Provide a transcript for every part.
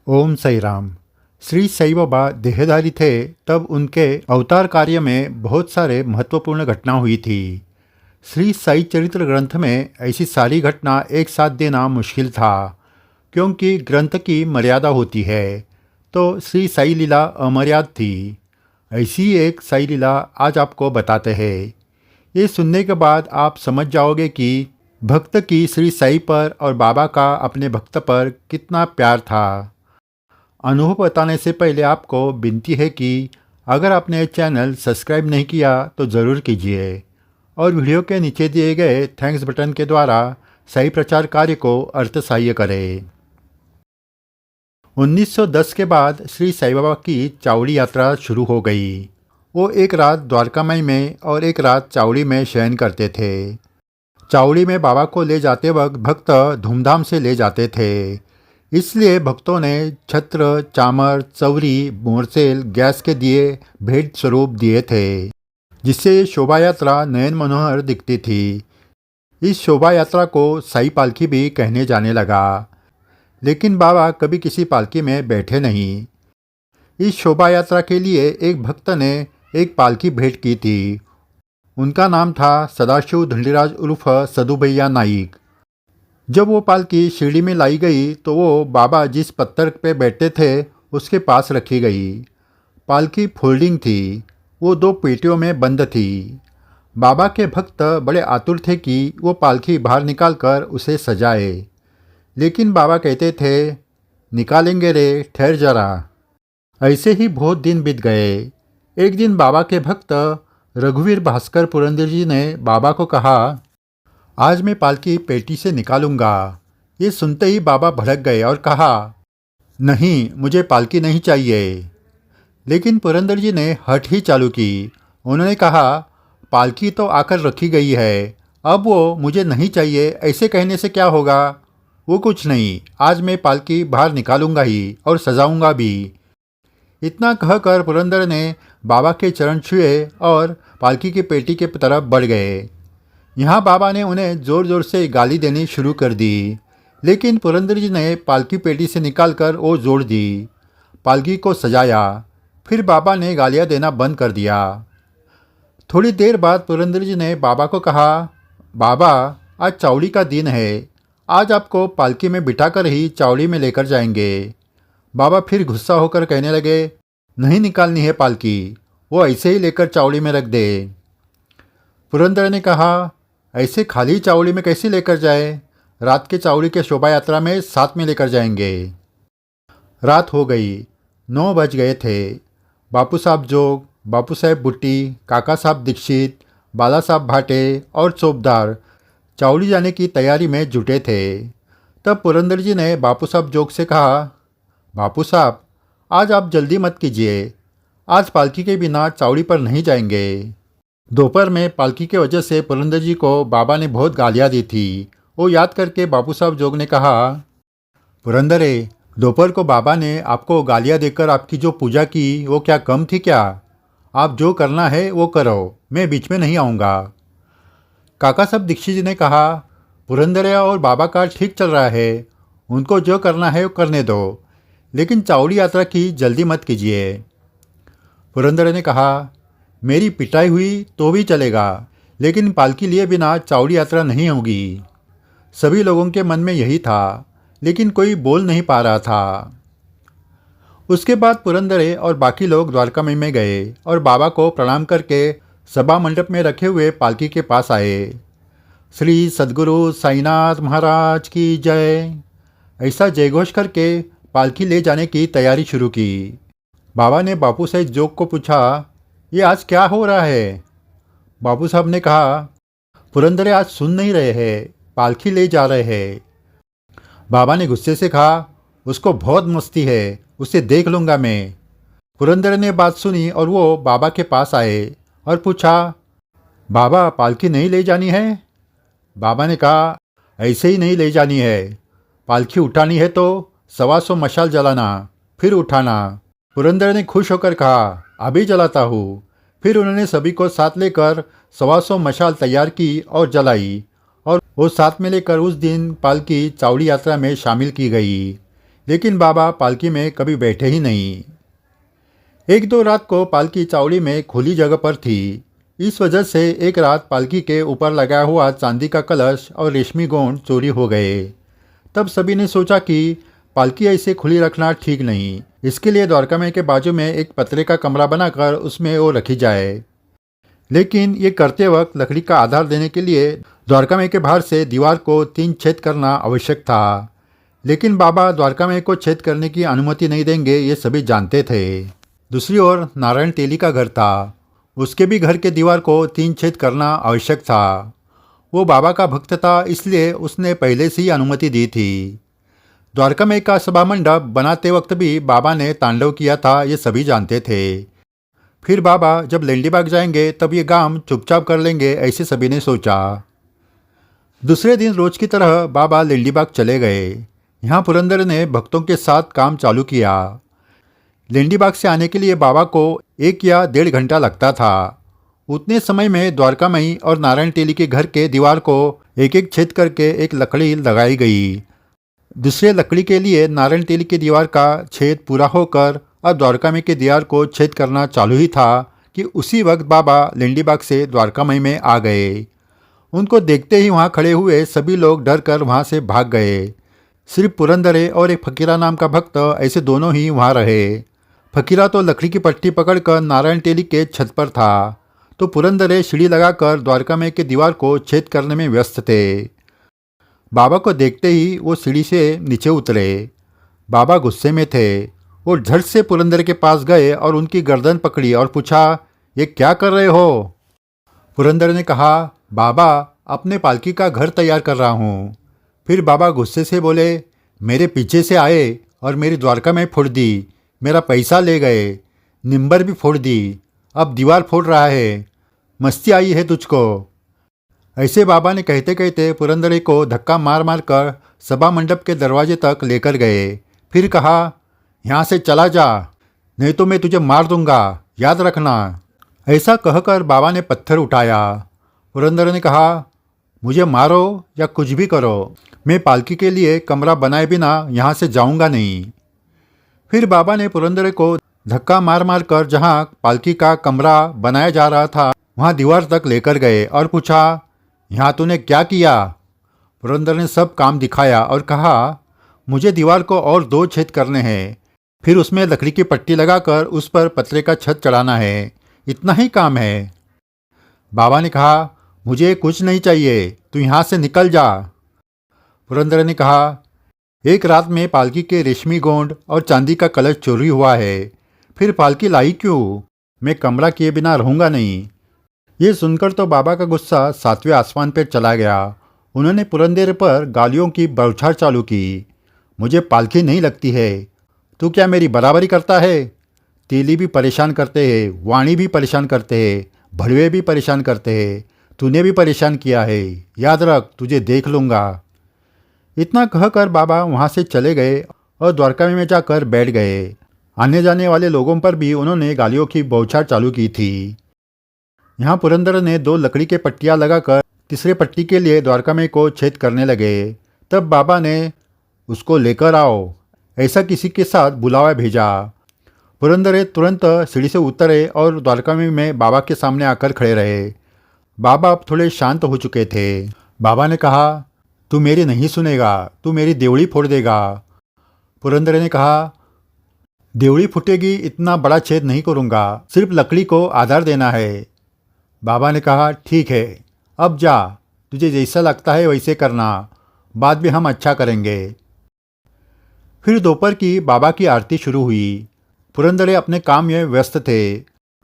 ओम साई राम। श्री साई बाबा देहधारी थे तब उनके अवतार कार्य में बहुत सारे महत्वपूर्ण घटना हुई थी। श्री साई चरित्र ग्रंथ में ऐसी सारी घटना एक साथ देना मुश्किल था, क्योंकि ग्रंथ की मर्यादा होती है। तो श्री साई लीला अमर्याद थी। ऐसी एक साई लीला आज आपको बताते हैं। ये सुनने के बाद आप समझ जाओगे कि भक्त की श्री साई पर और बाबा का अपने भक्त पर कितना प्यार था। अनुभव बताने से पहले आपको विनती है कि अगर आपने चैनल सब्सक्राइब नहीं किया तो ज़रूर कीजिए और वीडियो के नीचे दिए गए थैंक्स बटन के द्वारा सही प्रचार कार्य को अर्थसहाय्य करें। 1910 के बाद श्री साई बाबा की चावड़ी यात्रा शुरू हो गई। वो एक रात द्वारकामाई में और एक रात चावड़ी में शयन करते थे। चावड़ी में बाबा को ले जाते वक्त भक्त धूमधाम से ले जाते थे, इसलिए भक्तों ने छत्र, चामर, चौरी, मोरसेल, गैस के दिए भेंट स्वरूप दिए थे, जिससे शोभा यात्रा नयन मनोहर दिखती थी। इस शोभा यात्रा को साई पालकी भी कहने जाने लगा, लेकिन बाबा कभी किसी पालकी में बैठे नहीं। इस शोभा यात्रा के लिए एक भक्त ने एक पालकी भेंट की थी। उनका नाम था सदाशिव धुंडीराज उर्फ सदू भैया नाईक। जब वो पालकी शिरडी में लाई गई तो वो बाबा जिस पत्थर पे बैठते थे उसके पास रखी गई। पालकी फोल्डिंग थी, वो 2 पेटियों में बंद थी। बाबा के भक्त बड़े आतुर थे कि वो पालकी बाहर निकालकर उसे सजाए, लेकिन बाबा कहते थे, निकालेंगे रे, ठहर जरा। ऐसे ही बहुत दिन बीत गए। एक दिन बाबा के भक्त रघुवीर भास्कर पुरंदर जी ने बाबा को कहा, आज मैं पालकी पेटी से निकालूंगा। ये सुनते ही बाबा भड़क गए और कहा, नहीं, मुझे पालकी नहीं चाहिए। लेकिन पुरंदर जी ने हठ ही चालू की। उन्होंने कहा, पालकी तो आकर रखी गई है, अब वो मुझे नहीं चाहिए ऐसे कहने से क्या होगा। वो कुछ नहीं, आज मैं पालकी बाहर निकालूंगा ही और सजाऊंगा भी। इतना कहकर पुरंदर ने बाबा के चरण छुए और पालकी की पेटी के तरफ बढ़ गए। यहाँ बाबा ने उन्हें ज़ोर ज़ोर से गाली देनी शुरू कर दी, लेकिन पुरंदर जी ने पालकी पेटी से निकालकर वो जोड़ दी। पालकी को सजाया, फिर बाबा ने गालियाँ देना बंद कर दिया। थोड़ी देर बाद पुरंदर जी ने बाबा को कहा, बाबा, आज चावड़ी का दिन है, आज आपको पालकी में बिठाकर ही चावड़ी में लेकर जाएंगे। बाबा फिर गुस्सा होकर कहने लगे, नहीं निकालनी है पालकी, वो ऐसे ही लेकर चावड़ी में रख दे। पुरंदर ने कहा, ऐसे खाली चावड़ी में कैसे लेकर जाए, रात के चावड़ी के शोभा यात्रा में साथ में लेकर जाएंगे। रात हो गई, 9 बज गए थे। बापू साहब जोग, बापू साहब बुट्टी, काका साहब दीक्षित, बाला साहब भाटे और चौबदार चावड़ी जाने की तैयारी में जुटे थे। तब पुरंदर जी ने बापू साहब जोग से कहा, बापू साहब, आज आप जल्दी मत कीजिए, आज पालकी के बिना चावड़ी पर नहीं जाएंगे। दोपहर में पालकी के वजह से पुरंदर जी को बाबा ने बहुत गालियाँ दी थी। वो याद करके बापू साहब जोग ने कहा, पुरंदरे, दोपहर को बाबा ने आपको गालियाँ देकर आपकी जो पूजा की वो क्या कम थी क्या? आप जो करना है वो करो, मैं बीच में नहीं आऊँगा। काका साहब दीक्षित जी ने कहा, पुरंदरे और बाबा का ठीक चल रहा है, उनको जो करना है वो करने दो, लेकिन चावड़ी यात्रा की जल्दी मत कीजिए। पुरंदरे ने कहा, मेरी पिटाई हुई तो भी चलेगा, लेकिन पालकी लिए बिना चावड़ी यात्रा नहीं होगी। सभी लोगों के मन में यही था, लेकिन कोई बोल नहीं पा रहा था। उसके बाद पुरंदरे और बाकी लोग द्वारकामाई में गए और बाबा को प्रणाम करके सभा मंडप में रखे हुए पालकी के पास आए। श्री सद्गुरु साईनाथ महाराज की जय, ऐसा जयघोष करके पालकी ले जाने की तैयारी शुरू की। बाबा ने बापू साहब जोग को पूछा, ये आज क्या हो रहा है? बापू साहब ने कहा, पुरंदरे आज सुन नहीं रहे हैं, पालकी ले जा रहे हैं। बाबा ने गुस्से से कहा, उसको बहुत मस्ती है, उसे देख लूँगा मैं। पुरंदरे ने बात सुनी और वो बाबा के पास आए और पूछा, बाबा, पालकी नहीं ले जानी है? बाबा ने कहा, ऐसे ही नहीं ले जानी है, पालकी उठानी है तो 125 मशाल जलाना, फिर उठाना। पुरंदर ने खुश होकर कहा, अभी जलाता हूँ। फिर उन्होंने सभी को साथ लेकर 125 मशाल तैयार की और जलाई, और वो साथ में लेकर उस दिन पालकी चावड़ी यात्रा में शामिल की गई। लेकिन बाबा पालकी में कभी बैठे ही नहीं। एक दो रात को पालकी चावड़ी में खुली जगह पर थी। इस वजह से एक रात पालकी के ऊपर लगाया हुआ चांदी का कलश और रेशमी गोंद चोरी हो गए। तब सभी ने सोचा कि पालकी ऐसे खुली रखना ठीक नहीं, इसके लिए द्वारका में के बाजू में एक पतरे का कमरा बनाकर उसमें वो रखी जाए। लेकिन ये करते वक्त लकड़ी का आधार देने के लिए द्वारका में के बाहर से दीवार को 3 छेद करना आवश्यक था। लेकिन बाबा द्वारका में को छेद करने की अनुमति नहीं देंगे, ये सभी जानते थे। दूसरी ओर नारायण तेली का घर था। उसके भी घर के दीवार को 3 छेद करना आवश्यक था। वो बाबा का भक्त था, इसलिए उसने पहले से ही अनुमति दी थी। द्वारका में का सभा मंडप बनाते वक्त भी बाबा ने तांडव किया था, ये सभी जानते थे। फिर बाबा जब लेंडीबाग जाएंगे तब ये काम चुपचाप कर लेंगे, ऐसे सभी ने सोचा। दूसरे दिन रोज की तरह बाबा लेंडीबाग चले गए। यहाँ पुरंदर ने भक्तों के साथ काम चालू किया। लेंडीबाग से आने के लिए बाबा को 1 या 1.5 घंटा लगता था। उतने समय में द्वारका मई और नारायण तेली के घर के दीवार को एक एक छेद करके एक लकड़ी लगाई गई। दूसरे लकड़ी के लिए नारायण तेली की दीवार का छेद पूरा होकर अब द्वारका मई के दीवार को छेद करना चालू ही था कि उसी वक्त बाबा लेंडीबाग से द्वारका मई में आ गए। उनको देखते ही वहाँ खड़े हुए सभी लोग डर कर वहाँ से भाग गए। सिर्फ पुरंदरे और एक फकीरा नाम का भक्त, ऐसे दोनों ही वहाँ रहे। फकीरा तो लकड़ी की पट्टी पकड़कर नारायण तेली के छत पर था, तो पुरंदरे सीढ़ी लगाकर द्वारका मई के दीवार को छेद करने में व्यस्त थे। बाबा को देखते ही वो सीढ़ी से नीचे उतरे। बाबा गुस्से में थे। वो झट से पुरंदर के पास गए और उनकी गर्दन पकड़ी और पूछा, ये क्या कर रहे हो? पुरंदर ने कहा, बाबा अपने पालकी का घर तैयार कर रहा हूँ। फिर बाबा गुस्से से बोले, मेरे पीछे से आए और मेरी द्वारका में फोड़ दी, मेरा पैसा ले गए, निम्बर भी फोड़ दी, अब दीवार फोड़ रहा है, मस्ती आई है तुझको? ऐसे बाबा ने कहते कहते पुरंदरे को धक्का मार मार कर सभा मंडप के दरवाजे तक लेकर गए। फिर कहा, यहाँ से चला जा, नहीं तो मैं तुझे मार दूंगा, याद रखना। ऐसा कहकर बाबा ने पत्थर उठाया। पुरंदर ने कहा, मुझे मारो या कुछ भी करो, मैं पालकी के लिए कमरा बनाए बिना यहाँ से जाऊँगा नहीं। फिर बाबा ने पुरंदर को धक्का मार मार कर जहाँ पालकी का कमरा बनाया जा रहा था वहाँ दीवार तक लेकर गए और पूछा, यहाँ तूने क्या किया? पुरंदर ने सब काम दिखाया और कहा, मुझे दीवार को और 2 छेद करने हैं, फिर उसमें लकड़ी की पट्टी लगाकर उस पर पतरे का छत चढ़ाना है, इतना ही काम है। बाबा ने कहा, मुझे कुछ नहीं चाहिए, तू यहाँ से निकल जा। पुरंदर ने कहा, एक रात में पालकी के रेशमी गोंद और चांदी का कलश चोरी हुआ है, फिर पालकी लाई क्यों? मैं कमरा किए बिना रहूँगा नहीं। ये सुनकर तो बाबा का गुस्सा 7वें आसमान पर चला गया। उन्होंने पुरंदर पर गालियों की बौछार चालू की। मुझे पालकी नहीं लगती है, तू क्या मेरी बराबरी करता है? तेली भी परेशान करते हैं, वाणी भी परेशान करते हैं, भड़वे भी परेशान करते हैं, तूने भी परेशान किया है, याद रख, तुझे देख लूँगा। इतना कहकर बाबा वहाँ से चले गए और द्वारका में जाकर बैठ गए। आने जाने वाले लोगों पर भी उन्होंने गालियों की बौछार चालू की थी। यहाँ पुरंदर ने 2 लकड़ी के पट्टियाँ लगाकर तीसरे पट्टी के लिए द्वारका में को छेद करने लगे। तब बाबा ने उसको लेकर आओ, ऐसा किसी के साथ बुलावा भेजा। पुरंदर तुरंत सीढ़ी से उतरे और द्वारका में बाबा के सामने आकर खड़े रहे। बाबा अब थोड़े शांत हो चुके थे। बाबा ने कहा, तू मेरी नहीं सुनेगा, तू मेरी देवड़ी फोड़ देगा। पुरंदर ने कहा, देवड़ी फूटेगी, इतना बड़ा छेद नहीं करूँगा, सिर्फ लकड़ी को आधार देना है। बाबा ने कहा, ठीक है, अब जा, तुझे जैसा लगता है वैसे करना, बाद में हम अच्छा करेंगे। फिर दोपहर की बाबा की आरती शुरू हुई। पुरंदरे अपने काम में व्यस्त थे।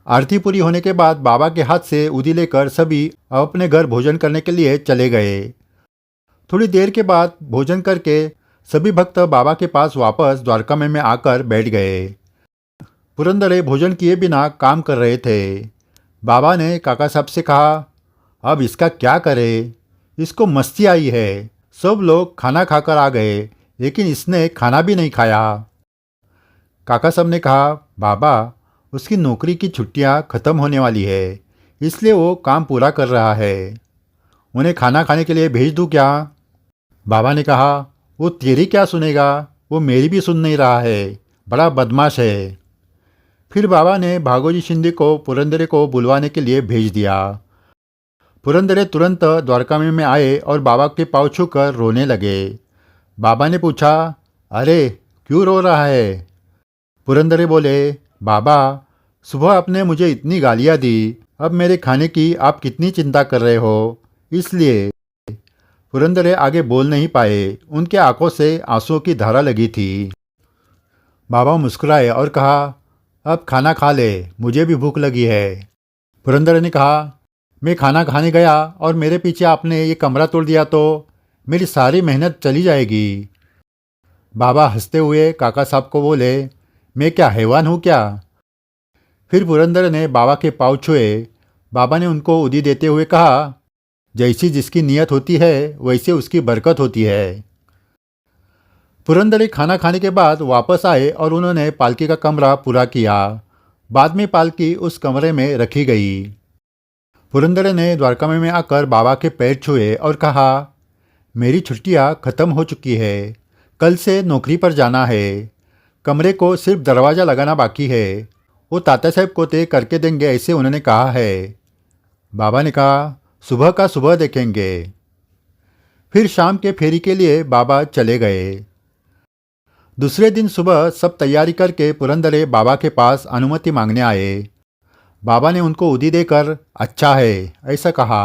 आरती पूरी होने के बाद बाबा के हाथ से उदी लेकर सभी अपने घर भोजन करने के लिए चले गए। थोड़ी देर के बाद भोजन करके सभी भक्त बाबा के पास वापस द्वारका में आकर बैठ गए। पुरंदरे भोजन किए बिना काम कर रहे थे। बाबा ने काका साहब से कहा, अब इसका क्या करें? इसको मस्ती आई है। सब लोग खाना खाकर आ गए, लेकिन इसने खाना भी नहीं खाया। काका साहब ने कहा, बाबा, उसकी नौकरी की छुट्टियां ख़त्म होने वाली है, इसलिए वो काम पूरा कर रहा है। उन्हें खाना खाने के लिए भेज दूँ क्या? बाबा ने कहा, वो तेरी क्या सुनेगा, वो मेरी भी सुन नहीं रहा है, बड़ा बदमाश है। फिर बाबा ने भागोजी शिंदे को पुरंदरे को बुलवाने के लिए भेज दिया। पुरंदरे तुरंत द्वारका में आए और बाबा के पाँव छूकर रोने लगे। बाबा ने पूछा, अरे क्यों रो रहा है? पुरंदरे बोले, बाबा सुबह आपने मुझे इतनी गालियाँ दी, अब मेरे खाने की आप कितनी चिंता कर रहे हो, इसलिए। पुरंदरे आगे बोल नहीं पाए, उनके आंखों से आंसुओं की धारा लगी थी। बाबा मुस्कुराए और कहा, अब खाना खा ले, मुझे भी भूख लगी है। पुरंदरे ने कहा, मैं खाना खाने गया और मेरे पीछे आपने ये कमरा तोड़ दिया तो मेरी सारी मेहनत चली जाएगी। बाबा हंसते हुए काका साहब को बोले, मैं क्या हैवान हूँ क्या? फिर पुरंदर ने बाबा के पाँव छुए। बाबा ने उनको उदी देते हुए कहा, जैसी जिसकी नीयत होती है वैसे उसकी बरकत होती है। पुरंदरे खाना खाने के बाद वापस आए और उन्होंने पालकी का कमरा पूरा किया। बाद में पालकी उस कमरे में रखी गई। पुरंदरे ने द्वारका में आकर बाबा के पैर छुए और कहा, मेरी छुट्टियां ख़त्म हो चुकी है, कल से नौकरी पर जाना है। कमरे को सिर्फ दरवाज़ा लगाना बाकी है, वो ताता साहब को तय करके देंगे ऐसे उन्होंने कहा है। बाबा ने कहा, सुबह का सुबह देखेंगे। फिर शाम के फेरी के लिए बाबा चले गए। दूसरे दिन सुबह सब तैयारी करके पुरंदरे बाबा के पास अनुमति मांगने आए। बाबा ने उनको उदी देकर अच्छा है ऐसा कहा।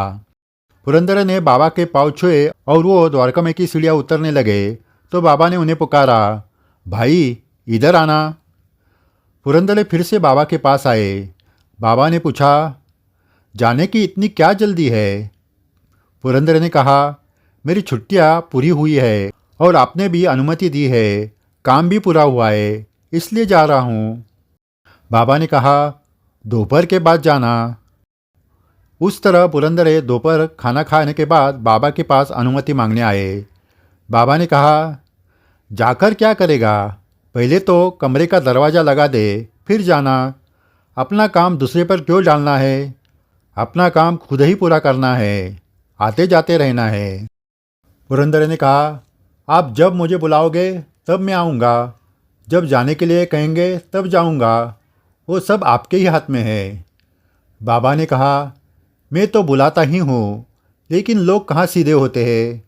पुरंदरे ने बाबा के पाँव छुए और वो द्वारका में की सीढ़ियाँ उतरने लगे तो बाबा ने उन्हें पुकारा, भाई इधर आना। पुरंदरे फिर से बाबा के पास आए। बाबा ने पूछा, जाने की इतनी क्या जल्दी है? पुरंदरे ने कहा, मेरी छुट्टियाँ पूरी हुई है और आपने भी अनुमति दी है, काम भी पूरा हुआ है, इसलिए जा रहा हूँ। बाबा ने कहा, दोपहर के बाद जाना। उस तरह पुरंदरे दोपहर खाना खाने के बाद बाबा के पास अनुमति मांगने आए। बाबा ने कहा, जाकर क्या करेगा? पहले तो कमरे का दरवाज़ा लगा दे, फिर जाना। अपना काम दूसरे पर क्यों डालना है? अपना काम खुद ही पूरा करना है, आते जाते रहना है। पुरंदरे ने कहा, आप जब मुझे बुलाओगे तब मैं आऊँगा, जब जाने के लिए कहेंगे तब जाऊँगा, वो सब आपके ही हाथ में है। बाबा ने कहा, मैं तो बुलाता ही हूँ, लेकिन लोग कहाँ सीधे होते हैं।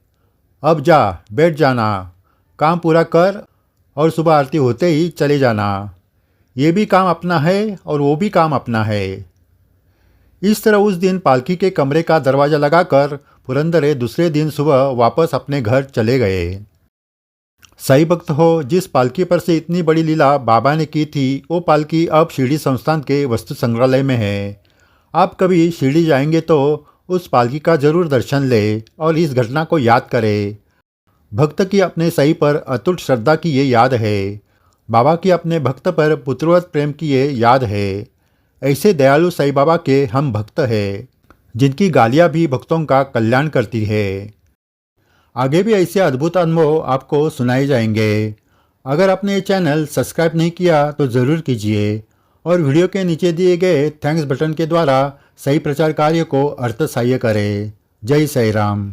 अब जा बैठ जाना, काम पूरा कर और सुबह आरती होते ही चले जाना। ये भी काम अपना है और वो भी काम अपना है। इस तरह उस दिन पालकी के कमरे का दरवाज़ा लगाकर पुरंदरे दूसरे दिन सुबह वापस अपने घर चले गए। सही भक्त हो, जिस पालकी पर से इतनी बड़ी लीला बाबा ने की थी वो पालकी अब शिरडी संस्थान के वस्तु संग्रहालय में है। आप कभी शिरडी जाएंगे तो उस पालकी का जरूर दर्शन लें और इस घटना को याद करें। भक्त की अपने सही पर अतुट श्रद्धा की ये याद है, बाबा की अपने भक्त पर पुत्रवत प्रेम की ये याद है। ऐसे दयालु साईं बाबा के हम भक्त हैं, जिनकी गालियाँ भी भक्तों का कल्याण करती है। आगे भी ऐसे अद्भुत अनुभव आपको सुनाए जाएंगे। अगर आपने ये चैनल सब्सक्राइब नहीं किया तो ज़रूर कीजिए और वीडियो के नीचे दिए गए थैंक्स बटन के द्वारा सही प्रचार कार्य को अर्थ सहाय्य करें। जय साईं राम।